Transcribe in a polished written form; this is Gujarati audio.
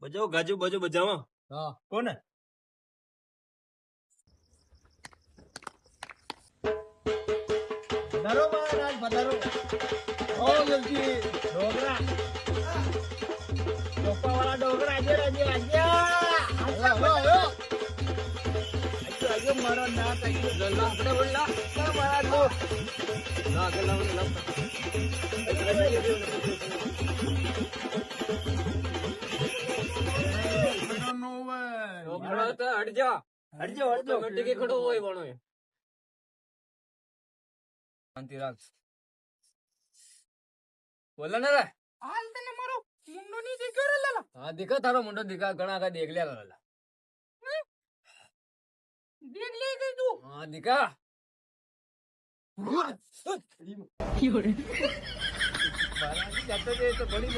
બજાવો ગાજુ બાજુ બજાવો. હા કોને? પધારો મહારાજ પધારો. ઓ જલ્દી ડોગરા ચોપાવાળા ડોગરા આજે આજે આજે આજે મારો નાથ આજે ગલ્લા આપણે બોલા મારા તો ના ગલ્લા બોલા હટજો હટજો ટીકી ખડો હોય ભણો. શાંતિ રાખ. બોલા ને રે હાલ તને મારો મુંડો ની દેખ્યો રે લાલા. હા દીકા તારો મુંડો દીકા ઘણા આખા દેખ લ્યા લાલા. દેખ લે ગઈ તું. હા દીકા યોરે બાલાજી જાતો જે તો ઘણી